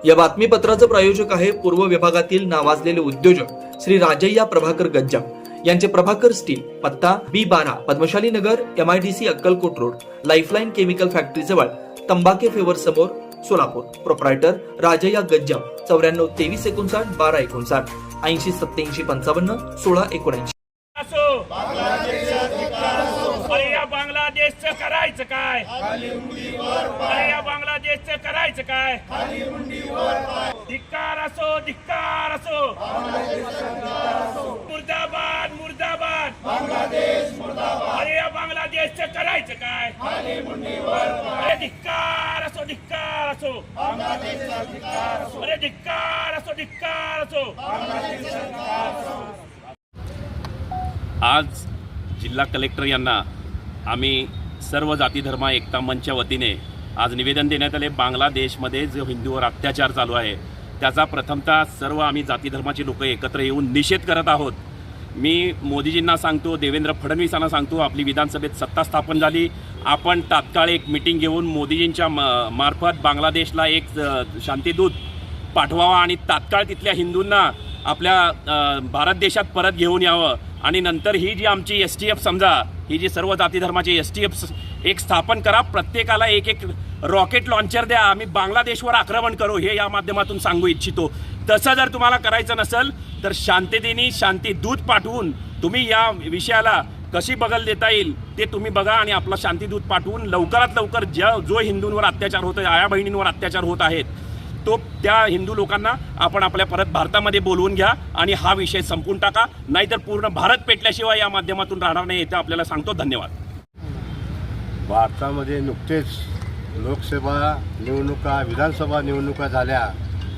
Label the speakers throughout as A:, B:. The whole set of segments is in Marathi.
A: या बातमीपत्राचं प्रायोजक आहे पूर्व विभागातील नावाजलेले उद्योजक श्री राजय्या प्रभाकर गज्जाम यांचे प्रभाकर स्टील, पत्ता B12 पद्मशाली नगर, MIDC Akkalkot road, lifeline chemical factory जवळ, तंबाके फेवर समोर, सोलापूर. प्रोप्रायटर राजय्या गज्जाम 94 23 59 12 59 80 87 55 16 79.
B: अरे या बांगलादेशचं करायचं काय? अरे या बांगलादेशचं करायचं काय? धिक्कार असो, धिक्कार असो, मुर्दाबाद मुर्दाबाद अरे या बांगलादेशचं करायचं काय? अरे धिक्कार असो, धिक्कार असो, अरे धिक्कार असो, धिक्कार असो.
C: आज जिल्हा कलेक्टर यांना आम्ही सर्व जाती धर्म एकता मंचच्या वतीने आज निवेदन देण्यात आले. बांगलादेशमध्ये जो हिंदूवर अत्याचार चालू आहे त्याचा प्रथमतः सर्व आम्ही जाती धर्माचे लोक एकत्र येऊन निषेध करत आहोत. मी मोदीजींना सांगतो, देवेंद्र फडणवीसांना सांगतो, आपली विधानसभेत सत्ता स्थापन झाली, आपण तात्काळ एक मिटिंग घेऊन मोदीजींच्या मार्फत बांगलादेशला एक शांतीदूत पाठवावा आणि तात्काळ तिथल्या हिंदूंना आपल्या भारत देशात परत घेऊन यावं. आणि नंतर ही जी आमची STF समजा, ही जी सर्व जाती धर्माची STF एक स्थापन करा, प्रत्येकाला एक एक रॉकेट लॉन्चर द्या, आम्ही बांगलादेशवर आक्रमण करू, हे या माध्यमातून सांगू इच्छितो. तसं जर तुम्हाला करायचं नसेल तर शांततेने शांतीदूत पाठवून तुम्ही या विषयाला कशी बगल देता येईल ते तुम्ही बघा आणि आपला शांतीदूत पाठवून लवकरात लवकर जो हिंदूंवर अत्याचार होतो, आया बहिणींवर अत्याचार होत आहेत, तो त्या हिंदू लोकांना आपण आपल्या परत भारतामध्ये बोलवून घ्या आणि हा विषय संपून टाका, नाहीतर पूर्ण भारत पेटल्याशिवाय या माध्यमातून राहणार नाही. इथं आपल्याला सांगतो. धन्यवाद.
D: भारतामध्ये नुकतेच लोकसभा निवडणुका, विधानसभा निवडणुका झाल्या.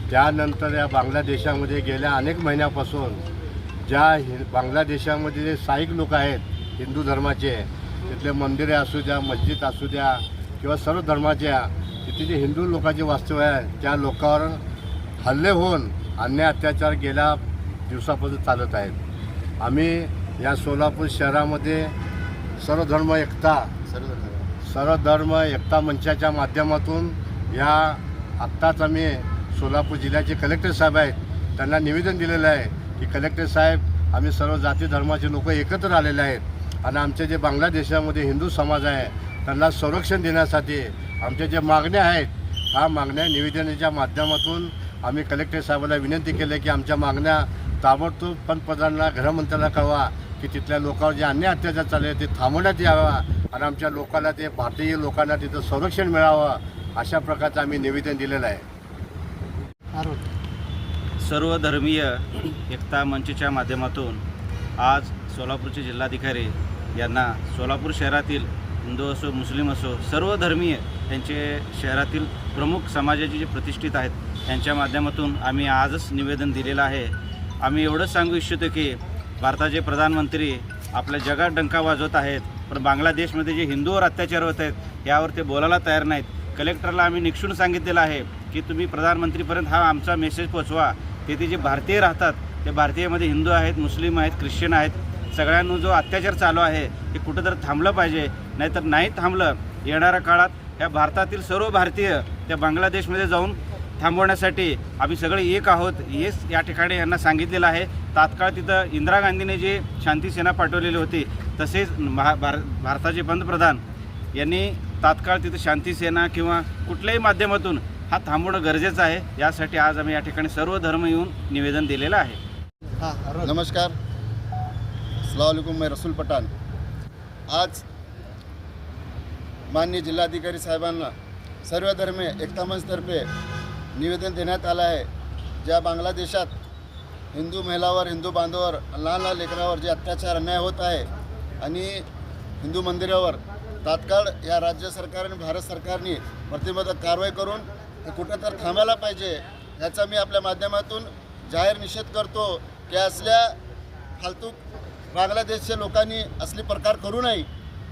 D: त्यानंतर या बांगलादेशामध्ये गेल्या अनेक महिन्यापासून बांगलादेशामध्ये जे स्थायिक लोक आहेत हिंदू धर्माचे, तिथले मंदिरे असू द्या, मस्जिद असू द्या किंवा सर्व धर्माच्या, तिथे जे हिंदू लोकांचे वास्तव्य आहे त्या लोकांवर हल्ले होऊन अन्याय अत्याचार गेल्या दिवसापासून चालत आहेत. आम्ही या सोलापूर शहरामध्ये सर्व धर्म एकता मंचाच्या माध्यमातून या आत्ताच आम्ही सोलापूर जिल्ह्याचे कलेक्टर साहेब आहेत त्यांना निवेदन दिलेलं आहे की कलेक्टर साहेब, आम्ही सर्व जाती धर्माचे लोक एकत्र आलेले आहेत आणि आमचे जे बांगलादेशामध्ये हिंदू समाज आहे त्यांना संरक्षण देण्यासाठी आमच्या ज्या मागण्या आहेत, ह्या मागण्या निवेदनाच्या माध्यमातून आम्ही कलेक्टर साहेबांना विनंती केली की आमच्या मागण्या ताबडतोब पंतप्रधानांना, गृहमंत्र्यांना कळवा की तिथल्या लोकांवर जे अन्याय अत्याचार चालले ते थांबवण्यात यावा आणि आमच्या लोकांना, ते भारतीय लोकांना तिथं संरक्षण मिळावं, अशा प्रकारचं आम्ही निवेदन दिलेलं आहे.
E: सर्वधर्मीय एकता मंचच्या माध्यमातून आज सोलापूरचे जिल्हाधिकारी यांना सोलापूर शहरातील हिंदू असो, मुस्लिम असो, सर्व धर्मीय त्यांचे शहरातील प्रमुख समाजाचे जे प्रतिष्ठित आहेत त्यांच्या माध्यमातून आम्ही आजच निवेदन दिलेलं आहे. आम्ही एवढंच सांगू इच्छितो की भारताचे प्रधानमंत्री आपल्या जगात डंका वाजवत आहेत, पण बांगलादेशमध्ये जे हिंदूवर अत्याचार होत आहेत यावर ते बोलायला तयार नाहीत. कलेक्टरला आम्ही निक्षून सांगितलेलं आहे की तुम्ही प्रधानमंत्रीपर्यंत हा आमचा मेसेज पोचवा. तेथे जे भारतीय राहतात ते भारतीयमध्ये हिंदू आहेत, मुस्लिम आहेत, ख्रिश्चन आहेत, सगळ्यांना जो अत्याचार चालू आहे ते कुठं तर थांबलं पाहिजे. नाहीतर नाही थांबलं, येणाऱ्या काळात या भारतातील सर्व भारतीय त्या बांगलादेशमध्ये जाऊन थांबवण्यासाठी आम्ही सगळे एक आहोत, हेच या ठिकाणी यांना सांगितलेलं आहे. तात्काळ तिथं इंदिरा गांधीने जे शांती सेना पाठवलेली होती, तसेच भारताचे पंतप्रधान यांनी तात्काळ तिथं शांती सेना किंवा कुठल्याही माध्यमातून हा थांबवणं गरजेचं आहे. यासाठी आज आम्ही या ठिकाणी सर्व धर्म येऊन निवेदन दिलेलं आहे.
F: नमस्कार, अस्सलाम वालेकुम. मैं रसूल पठाण. आज माननीय जिल्हाधिकारी साहेबांना सर्व धर्म एकता मंचतर्फे निवेदन देण्यात आलं आहे. ज्या बांगलादेशात हिंदू महिलावर, हिंदू बांधवावर, लहान लहान लेकरावर जे अत्याचार अन्याय होत आहे आणि हिंदू मंदिरावर तात्काळ या राज्य सरकार आणि भारत सरकारने प्रतिबंधक कारवाई करून ते कुठं तर थांबायला पाहिजे. याचा मी आपल्या माध्यमातून जाहीर निषेध करतो की असल्या फालतू बांगलादेशच्या लोकांनी असले प्रकार करू नये.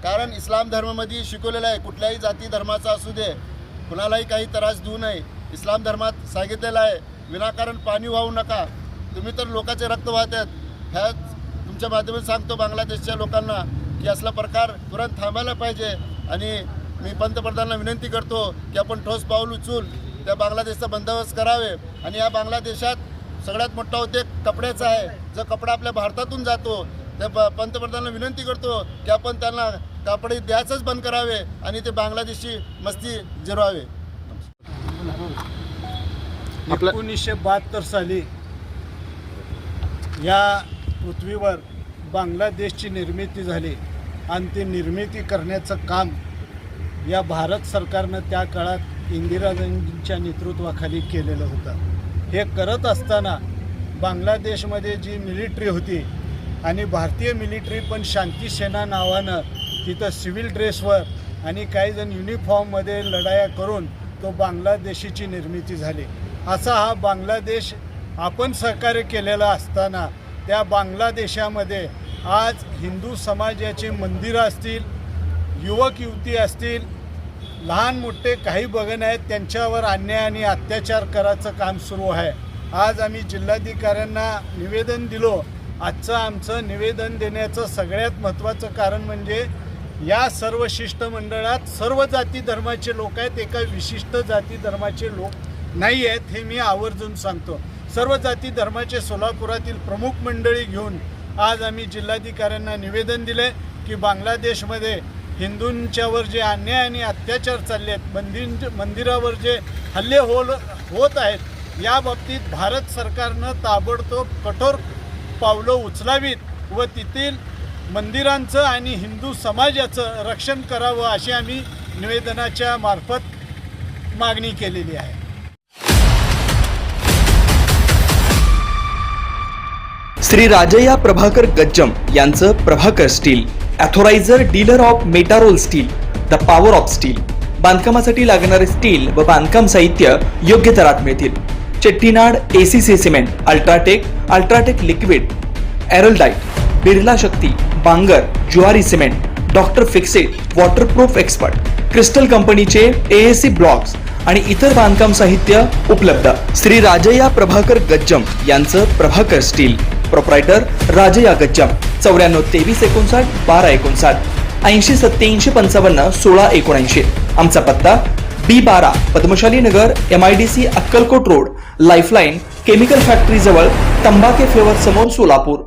F: कारण इस्लाम धर्मामध्ये शिकवलेलं आहे कुठल्याही जाती धर्माचा असू दे, कुणालाही काही त्रास देऊ नये. इस्लाम धर्मात सांगितलेलं आहे विनाकारण पाणी वाहू नका. तुम्ही तर लोकांचे रक्त वाहत आहेत. ह्या तुमच्या माध्यमातून सांगतो बांगलादेशच्या लोकांना की असला प्रकार तुरंत थांबायला पाहिजे. आणि मी पंतप्रधानांना विनंती करतो की आपण ठोस पाऊल उचलून त्या बांगलादेशचा बंदोबस्त करावे. आणि या बांगलादेशात सगळ्यात मोठा उद्योग कपड्याचा आहे. जो कपडा आपल्या भारतातून जातो त्या पंतप्रधानांना विनंती करतो की आपण त्यांना कपडे द्यायचंच बंद करावे आणि ते बांगलादेशी मस्ती जिरवावे.
G: 1972 साली या पृथ्वीवर बांगलादेशची निर्मिती झाली आणि ती निर्मिती करण्याचं काम या भारत सरकारनं त्या काळात इंदिरा गांधींच्या नेतृत्वाखाली केलेलं होतं. हे करत असताना बांगलादेशमध्ये जी मिलिटरी होती आणि भारतीय मिलिटरी पण शांती सेना नावानं तिथं सिव्हिल ड्रेसवर आणि काहीजण युनिफॉर्ममध्ये लढाया करून तो बांगलादेशीची निर्मिती झाली. असा हा बांगलादेश आपण सहकार्य केलेला असताना त्या बांगलादेशामध्ये आज हिंदू समाजाची मंदिरं असतील, युवक युवती असतील, लहान मोठे काही बघण आहेत, त्यांच्यावर अन्याय आणि अत्याचार करायचं काम सुरू आहे. आज आम्ही जिल्हाधिकाऱ्यांना निवेदन दिलो. आजचं आमचं निवेदन देण्याचं सगळ्यात महत्त्वाचं कारण म्हणजे या सर्व शिष्टमंडळात सर्व जाती धर्माचे लोक आहेत, एका विशिष्ट जाती धर्माचे लोक नाही आहेत. हे मी आवर्जून सांगतो. सर्व जाती धर्माचे सोलापुरातील प्रमुख मंडळी घेऊन आज आम्ही जिल्हाधिकाऱ्यांना निवेदन दिले की बांगलादेशमध्ये हिंदूंच्यावर जे अन्याय आणि अत्याचार चालले आहेत, मंदिरावर जे हल्ले होत आहेत, या बाबतीत भारत सरकारनं ताबडतोब कठोर पावलं उचलावीत व तेथील मंदिरांचं आणि हिंदू समाजाचं रक्षण करावं अशी आम्ही निवेदनाच्या मार्फत मागणी केलेली आहे.
A: श्री राजय्या प्रभाकर गज्जम यांचं Prabhakar steel, authorised dealer of मेटारोल steel, the power of steel. बांधकामासाठी लागणारे स्टील व बांधकाम साहित्य योग्य दरात मिळतील. Chettinad ACC cement, UltraTech liquid, Araldite, Birla Shakti, Bangar, Zuari cement, Doctor Fixit, waterproof expert, Crystal कंपनीचे AAC ब्लॉक्स आणि इतर बांधकाम साहित्य उपलब्ध. श्री राजय्या प्रभाकर गज्जम यांचं प्रभाकर स्टील. प्रोप्रायटर राजय्या गज्जम. 94 23 59 12 59 80 87 55 16 79. आमचा पत्ता B12 पद्मशाली नगर, MIDC Akkalkot road, lifeline chemical factory जवळ, तंबाके फ्लेवर समोर, सोलापूर.